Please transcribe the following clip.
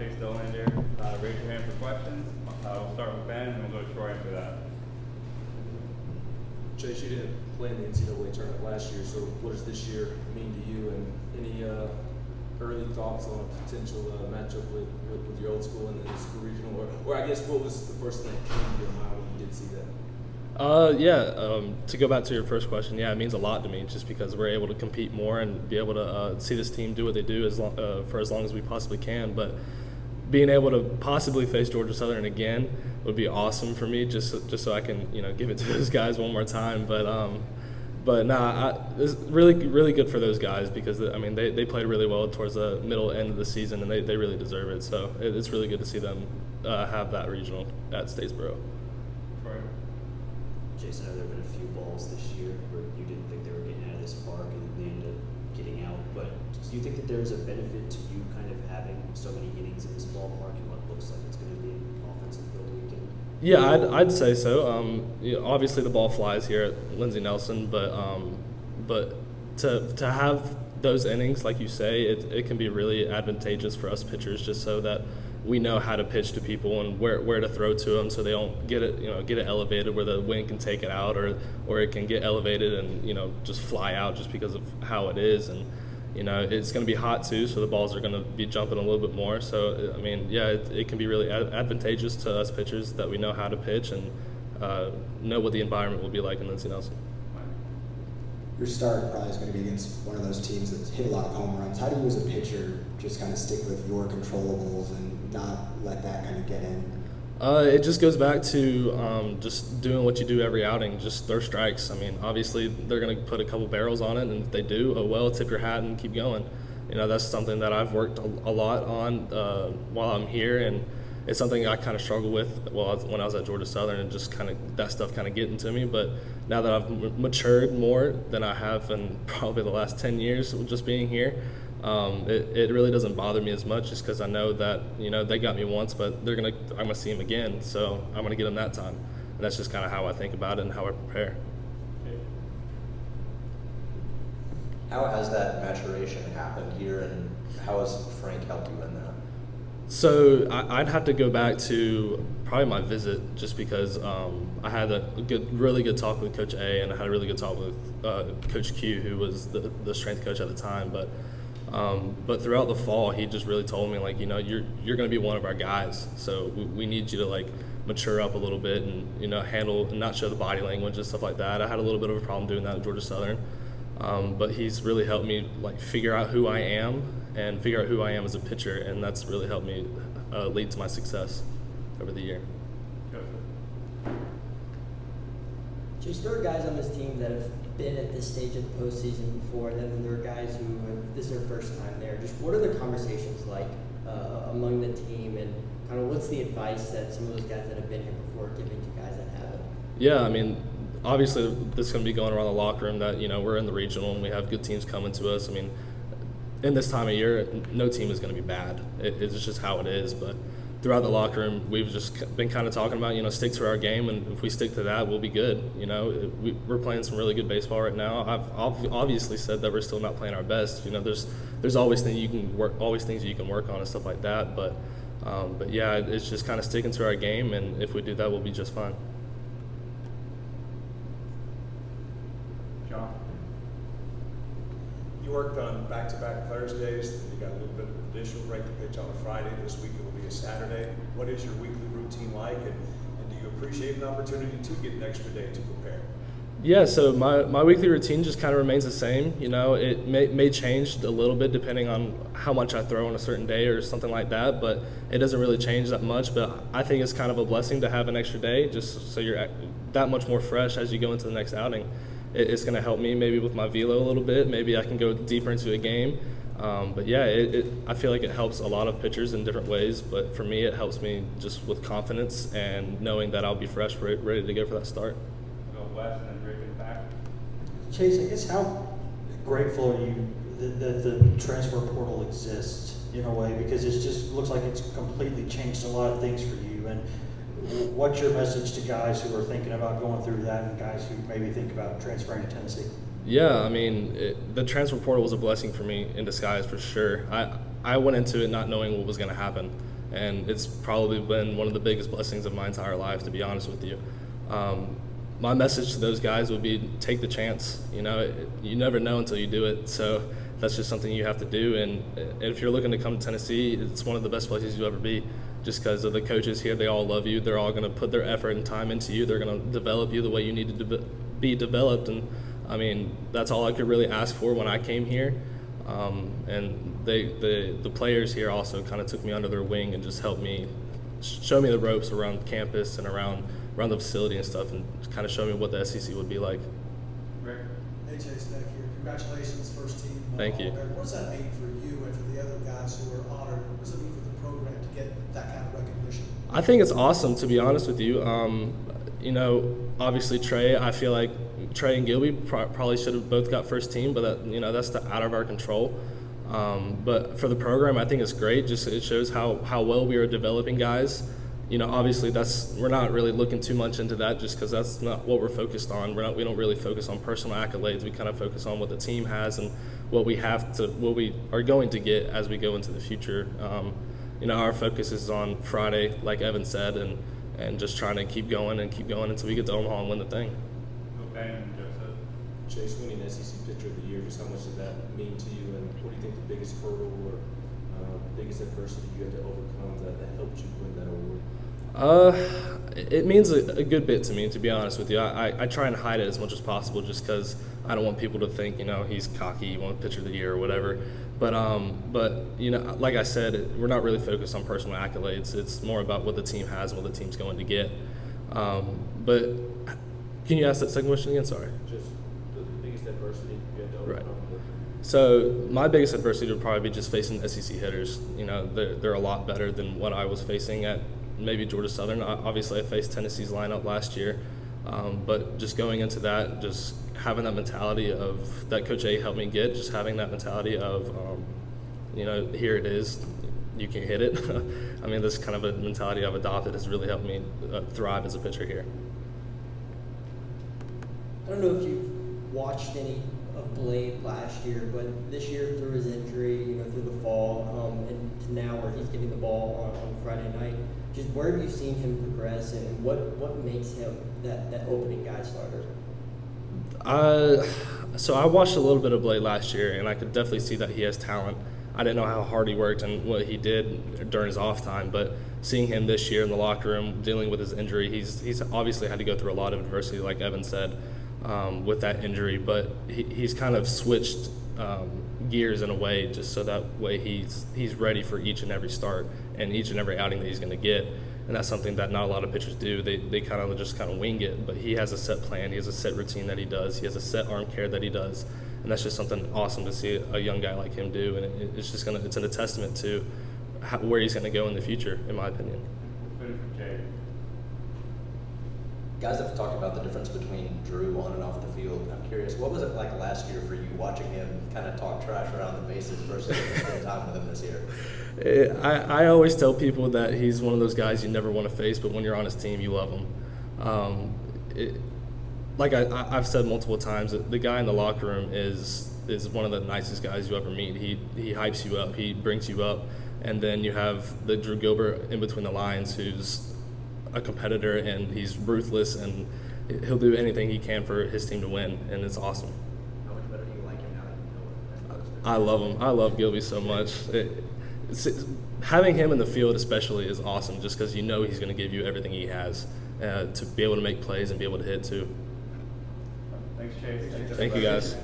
Chase Dollander. Raise your hand for questions. We'll start with Ben, and we'll go to Troy after that. Chase, you didn't play in the NCAA tournament last year, so what does this year mean to you? And any early thoughts on a potential matchup with your old school and the school regional? Or I guess what was the first thing that came to your mind when you did see that? To go back to your first question, yeah, it means a lot to me just because we're able to compete more and be able to see this team do what they do for as long as we possibly can. But being able to possibly face Georgia Southern again would be awesome for me, just so I can give it to those guys one more time. It's really good for those guys because they played really well towards the middle end of the season and they really deserve it. So it's really good to see them have that regional at Statesboro. Jason, I know there have been a few balls this year where you didn't think they were getting out of this park and they ended up getting out. But do you think that there's a benefit to you kind of having so many innings in this ballpark and what looks like it's going to be an offensive field weekend? Yeah, I'd say so. Obviously the ball flies here at Lindsey Nelson, but to have those innings, like you say, it can be really advantageous for us pitchers, just so that we know how to pitch to people and where to throw to them, so they don't get it elevated where the wind can take it out, or it can get elevated and just fly out just because of how it is. And it's going to be hot too, so the balls are going to be jumping a little bit more. So it can be really advantageous to us pitchers that we know how to pitch and know what the environment will be like in Lindsey Nelson. Your start probably is going to be against one of those teams that hit a lot of home runs. How do you as a pitcher just kind of stick with your controllables and not let that kind of get in? It just goes back to just doing what you do every outing, just throw strikes. Obviously they're going to put a couple barrels on it, and if they do, oh well, tip your hat and keep going. That's something that I've worked a lot on while I'm here, and it's something I kind of struggled with when I was at Georgia Southern, and just kind of that stuff kind of getting to me. But now that I've matured more than I have in probably the last 10 years just being here, it really doesn't bother me as much, just because I know that they got me once, but I'm gonna see them again, so I'm gonna get them that time. And that's just kind of how I think about it and how I prepare. How has that maturation happened here, and how has Frank helped you in that? So I'd have to go back to probably my visit, just because I had a really good talk with Coach A, and I had a really good talk with Coach Q, who was the strength coach at the time. But throughout the fall, he just really told me, you're going to be one of our guys, so we need you to mature up a little bit and handle and not show the body language and stuff like that. I had a little bit of a problem doing that at Georgia Southern, but he's really helped me figure out who I am and figure out who I am as a pitcher, and that's really helped me lead to my success over the year. Chase, there are guys on this team that have been at this stage of the postseason before, and then there are guys who this is their first time there. Just what are the conversations like among the team, and kind of what's the advice that some of those guys that have been here before are giving to guys that haven't? Yeah, obviously this is going to be going around the locker room that we're in the regional and we have good teams coming to us. In this time of year, no team is going to be bad. It's just how it is. But throughout the locker room, we've just been kind of talking about, stick to our game, and if we stick to that, we'll be good. We're playing some really good baseball right now. I've obviously said that we're still not playing our best. There's always things you can work on and stuff like that. But yeah, it's just kind of sticking to our game, and if we do that, we'll be just fine. John? You worked on back-to-back Thursdays, then you got a little bit of additional break to pitch on a Friday. This week it will be a Saturday. What is your weekly routine like, and do you appreciate an opportunity to get an extra day to prepare? Yeah, so my weekly routine just kind of remains the same. It may change a little bit depending on how much I throw on a certain day or something like that, but it doesn't really change that much. But I think it's kind of a blessing to have an extra day, just so you're that much more fresh as you go into the next outing. It's going to help me maybe with my velo a little bit. Maybe I can go deeper into a game. But yeah, I feel like it helps a lot of pitchers in different ways. But for me, it helps me just with confidence and knowing that I'll be fresh, ready to go for that start. Go west and then break it back. Chase, I guess how grateful are you that the transfer portal exists in a way, because it just looks like it's completely changed a lot of things for you. And what's your message to guys who are thinking about going through that, and guys who maybe think about transferring to Tennessee? Yeah, the transfer portal was a blessing for me in disguise for sure. I went into it not knowing what was going to happen, and it's probably been one of the biggest blessings of my entire life, to be honest with you. My message to those guys would be take the chance. You know, you never know until you do it, so that's just something you have to do. And if you're looking to come to Tennessee, it's one of the best places you'll ever be, just because of the coaches here. They all love you. They're all going to put their effort and time into you. They're going to develop you the way you need to be developed. And I mean, that's all I could really ask for when I came here. And the players here also kind of took me under their wing and just helped me, show me the ropes around campus and around the facility and stuff, and kind of show me what the SEC would be like. Rick? Hey, Chase, back here. Congratulations, first team. Thank you. What does that mean for you and for the other guys who are honored? What does it mean for the program to get that kind of recognition? I think it's awesome, to be honest with you. You know, obviously Trey, I feel like Trey and Gilby probably should have both got first team, but that, you know, that's out of our control. But for the program, I think it's great. Just it shows how well we are developing guys. You know, obviously we're not really looking too much into that, just because that's not what we're focused on. We don't really focus on personal accolades. We kind of focus on what the team has and what we are going to get as we go into the future. You know, our focus is on Friday, like Evan said, and just trying to keep going until we get to Omaha and win the thing. Ben and Joseph. Chase, winning SEC Pitcher of the Year, just how much did that mean to you, and what do you think the biggest hurdle or biggest adversity you had to overcome that helped you win that award? It means a good bit to me, to be honest with you. I try and hide it as much as possible, just because I don't want people to think, you know, he's cocky, he won Pitcher of the Year or whatever. But you know, like I said, we're not really focused on personal accolades. It's more about what the team has and what the team's going to get. But can you ask that second question again? Sorry. Just the biggest adversity you had to overcome. Right. So my biggest adversity would probably be just facing SEC hitters. You know, they're a lot better than what I was facing at maybe Georgia Southern. Obviously, I faced Tennessee's lineup last year, but just going into that, just having that mentality of that Coach A helped me get, just having that mentality of, you know, here it is, you can hit it. I mean, this kind of a mentality I've adopted has really helped me thrive as a pitcher here. I don't know if you've watched any of Blade last year, but this year through his injury, you know, through the fall, and to now where he's getting the ball on Friday night, just where have you seen him progress, and what makes him that opening guy starter? So I watched a little bit of Blade last year, and I could definitely see that he has talent. I didn't know how hard he worked and what he did during his off time, but seeing him this year in the locker room, dealing with his injury, he's obviously had to go through a lot of adversity, like Evan said, with that injury, but he's kind of switched gears in a way, just so that way he's ready for each and every start and each and every outing that he's going to get. And that's something that not a lot of pitchers do. They kind of just kind of wing it, but he has a set plan. He has a set routine that he does. He has a set arm care that he does, and that's just something awesome to see a young guy like him do. And it's a testament to where he's going to go in the future, in my opinion. Finish with Jay. Guys have talked about the difference between Drew on and off the field. I'm curious, what was it like last year for you watching him kind of talk trash around the bases versus spending time with him this year? I always tell people that he's one of those guys you never want to face, but when you're on his team, you love him. Like I've said multiple times, the guy in the locker room is one of the nicest guys you ever meet. He hypes you up, he brings you up, and then you have the Drew Gilbert in between the lines, who's a competitor, and he's ruthless, and he'll do anything he can for his team to win, and it's awesome. How much better do you like him now? I love him. I love Gilby so much. Having him in the field especially is awesome, just because you know he's going to give you everything he has to be able to make plays and be able to hit too. Thanks, Chase. Thank you, guys.